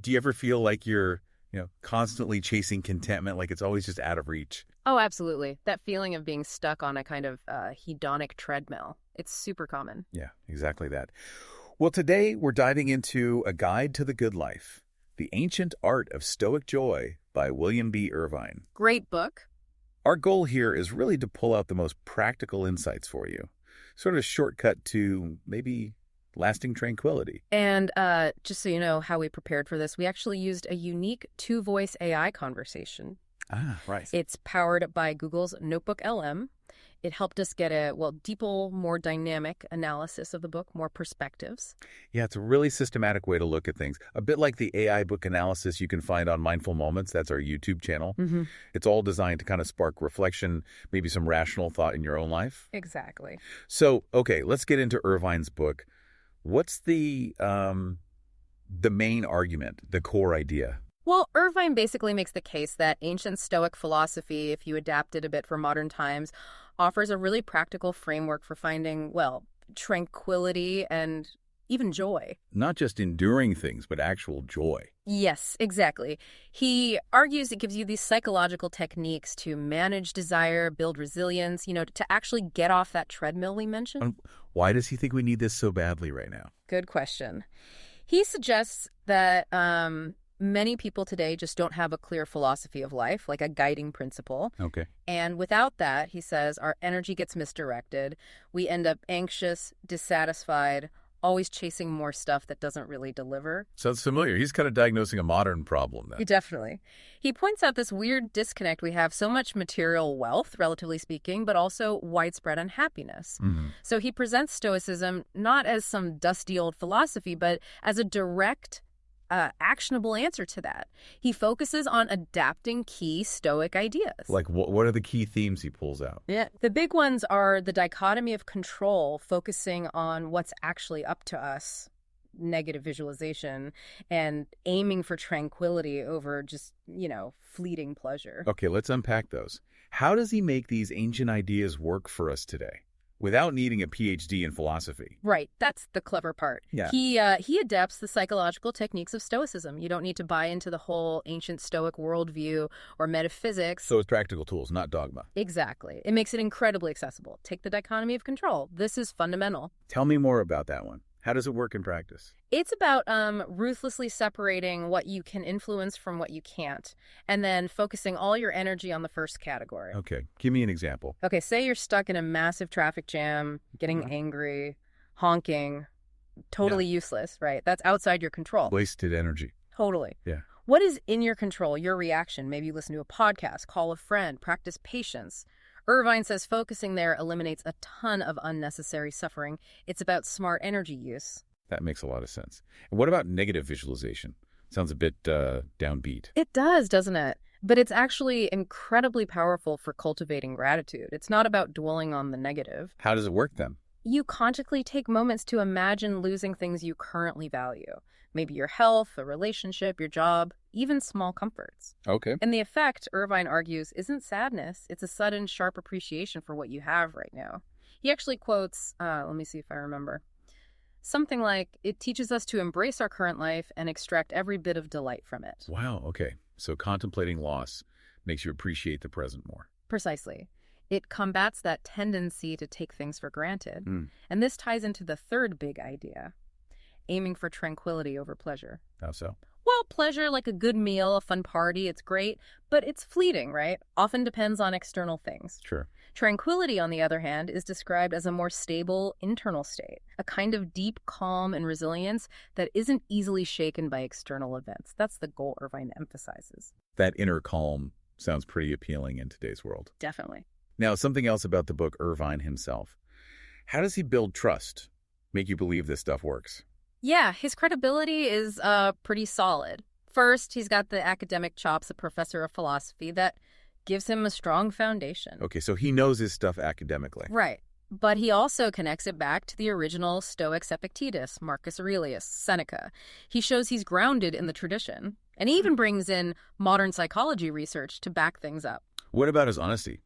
Do you ever feel like you're, constantly chasing contentment, like it's always just out of reach? Oh, absolutely. That feeling of being stuck on a kind of hedonic treadmill. It's super common. Yeah, exactly that. Well, today we're diving into A Guide to the Good Life, The Ancient Art of Stoic Joy by William B. Irvine. Great book. Our goal here is really to pull out the most practical insights for you, sort of a shortcut to maybe lasting tranquility. And just so you know how we prepared for this, we actually used a unique two-voice AI conversation. Ah, right. It's powered by Google's NotebookLM. It helped us get a, deeper, more dynamic analysis of the book, more perspectives. Yeah, it's a really systematic way to look at things. A bit like the AI book analysis you can find on Mindful Moments. That's our YouTube channel. Mm-hmm. It's all designed to kind of spark reflection, maybe some rational thought in your own life. Exactly. So, okay, let's get into Irvine's book. What's the main argument, the core idea? Well, Irvine basically makes the case that ancient Stoic philosophy, if you adapt it a bit for modern times, offers a really practical framework for finding, tranquility and even joy. Not just enduring things, but actual joy. Yes, exactly. He argues it gives you these psychological techniques to manage desire, build resilience, to actually get off that treadmill we mentioned. Why does he think we need this so badly right now? Good question. He suggests that many people today just don't have a clear philosophy of life, like a guiding principle. Okay. And without that, he says, our energy gets misdirected. We end up anxious, dissatisfied, always chasing more stuff that doesn't really deliver. Sounds familiar. He's kind of diagnosing a modern problem then. Definitely. He points out this weird disconnect. We have so much material wealth, relatively speaking, but also widespread unhappiness. Mm-hmm. So he presents Stoicism not as some dusty old philosophy, but as a direct actionable answer to that. He focuses on adapting key Stoic ideas. Like, what are the key themes he pulls out? Yeah. The big ones are the dichotomy of control, focusing on what's actually up to us, negative visualization, and aiming for tranquility over just, fleeting pleasure. Okay, let's unpack those. How does he make these ancient ideas work for us today without needing a PhD in philosophy? Right. That's the clever part. Yeah. He adapts the psychological techniques of Stoicism. You don't need to buy into the whole ancient Stoic worldview or metaphysics. So it's practical tools, not dogma. Exactly. It makes it incredibly accessible. Take the dichotomy of control. This is fundamental. Tell me more about that one. How does it work in practice? It's about ruthlessly separating what you can influence from what you can't, and then focusing all your energy on the first category. Okay, give me an example. Okay, say you're stuck in a massive traffic jam, getting angry, honking, totally useless, right? That's outside your control. Wasted energy. Totally. Yeah. What is in your control? Your reaction. Maybe you listen to a podcast, call a friend, practice patience. Irvine says focusing there eliminates a ton of unnecessary suffering. It's about smart energy use. That makes a lot of sense. And what about negative visualization? Sounds a bit downbeat. It does, doesn't it? But it's actually incredibly powerful for cultivating gratitude. It's not about dwelling on the negative. How does it work then? You consciously take moments to imagine losing things you currently value. Maybe your health, a relationship, your job, even small comforts. Okay. And the effect, Irvine argues, isn't sadness. It's a sudden, sharp appreciation for what you have right now. He actually quotes, let me see if I remember, something like, it teaches us to embrace our current life and extract every bit of delight from it. Wow, okay. So contemplating loss makes you appreciate the present more. Precisely. It combats that tendency to take things for granted. Mm. And this ties into the third big idea, aiming for tranquility over pleasure. How so? Well, pleasure, like a good meal, a fun party, it's great, but it's fleeting, right? Often depends on external things. Sure. Tranquility, on the other hand, is described as a more stable internal state, a kind of deep calm and resilience that isn't easily shaken by external events. That's the goal Irvine emphasizes. That inner calm sounds pretty appealing in today's world. Definitely. Now, something else about the book, Irvine himself. How does he build trust, make you believe this stuff works? Yeah, his credibility is pretty solid. First, he's got the academic chops, a professor of philosophy, that gives him a strong foundation. Okay, so he knows his stuff academically. Right. But he also connects it back to the original Stoics Epictetus, Marcus Aurelius, Seneca. He shows he's grounded in the tradition, and he even brings in modern psychology research to back things up. What about his honesty?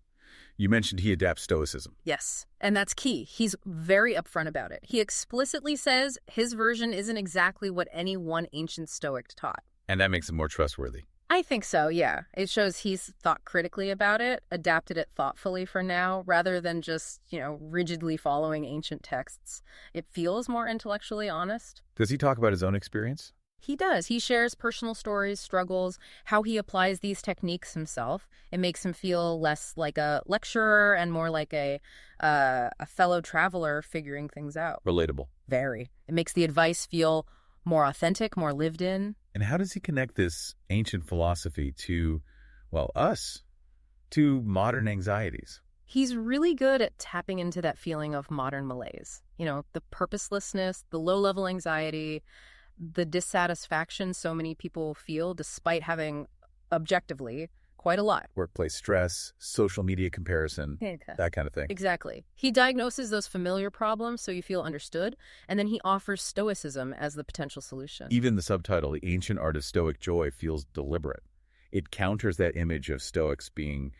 You mentioned he adapts Stoicism. Yes, and that's key. He's very upfront about it. He explicitly says his version isn't exactly what any one ancient Stoic taught. And that makes him more trustworthy. I think so, yeah. It shows he's thought critically about it, adapted it thoughtfully for now, rather than just, rigidly following ancient texts. It feels more intellectually honest. Does he talk about his own experience? He does. He shares personal stories, struggles, how he applies these techniques himself. It makes him feel less like a lecturer and more like a fellow traveler figuring things out. Relatable. Very. It makes the advice feel more authentic, more lived in. And how does he connect this ancient philosophy to, us, to modern anxieties? He's really good at tapping into that feeling of modern malaise. The purposelessness, the low-level anxiety, the dissatisfaction so many people feel despite having, objectively, quite a lot. Workplace stress, social media comparison, that kind of thing. Exactly. He diagnoses those familiar problems so you feel understood, and then he offers Stoicism as the potential solution. Even the subtitle, The Ancient Art of Stoic Joy, feels deliberate. It counters that image of Stoics being,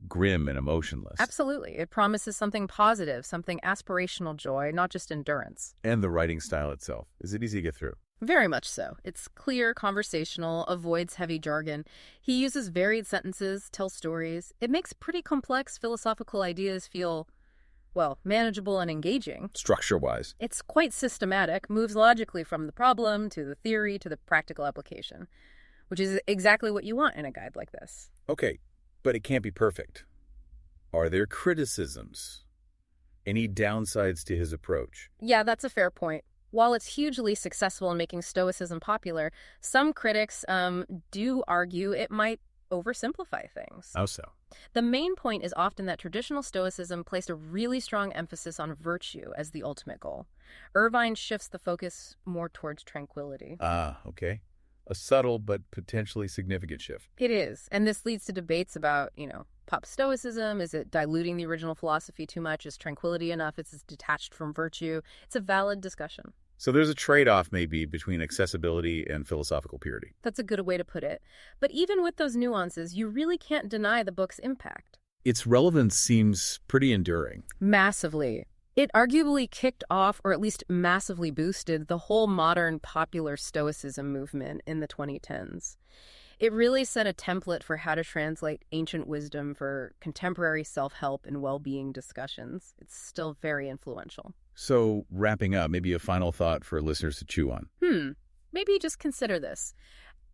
grim and emotionless. Absolutely. It promises something positive, something aspirational joy, not just endurance. And the writing style itself. Is it easy to get through? Very much so. It's clear, conversational, avoids heavy jargon. He uses varied sentences, tells stories. It makes pretty complex philosophical ideas feel, manageable and engaging. Structure-wise. It's quite systematic, moves logically from the problem to the theory to the practical application, which is exactly what you want in a guide like this. Okay, but it can't be perfect. Are there criticisms? Any downsides to his approach? Yeah, that's a fair point. While it's hugely successful in making Stoicism popular, some critics do argue it might oversimplify things. How so? The main point is often that traditional Stoicism placed a really strong emphasis on virtue as the ultimate goal. Irvine shifts the focus more towards tranquility. Ah, okay. A subtle but potentially significant shift. It is, and this leads to debates about, pop Stoicism. Is it diluting the original philosophy too much? Is tranquility enough? Is it detached from virtue? It's a valid discussion. So there's a trade-off maybe between accessibility and philosophical purity. That's a good way to put it. But even with those nuances, you really can't deny the book's impact. Its relevance seems pretty enduring. Massively. It arguably kicked off, or at least massively boosted, the whole modern popular Stoicism movement in the 2010s. It really set a template for how to translate ancient wisdom for contemporary self-help and well-being discussions. It's still very influential. So, wrapping up, maybe a final thought for listeners to chew on. Maybe just consider this.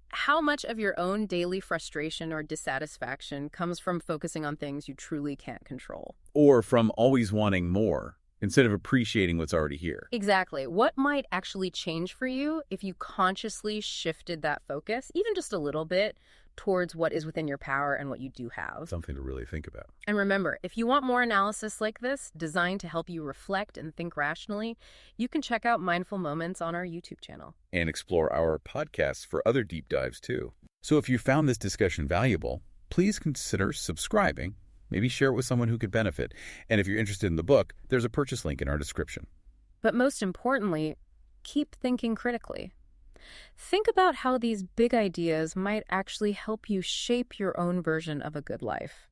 How much of your own daily frustration or dissatisfaction comes from focusing on things you truly can't control? Or from always wanting more, instead of appreciating what's already here. Exactly. What might actually change for you if you consciously shifted that focus, even just a little bit, towards what is within your power and what you do have? Something to really think about. And remember, if you want more analysis like this, designed to help you reflect and think rationally, you can check out Mindful Moments on our YouTube channel. And explore our podcasts for other deep dives too. So if you found this discussion valuable, please consider subscribing. Maybe share it with someone who could benefit. And if you're interested in the book, there's a purchase link in our description. But most importantly, keep thinking critically. Think about how these big ideas might actually help you shape your own version of a good life.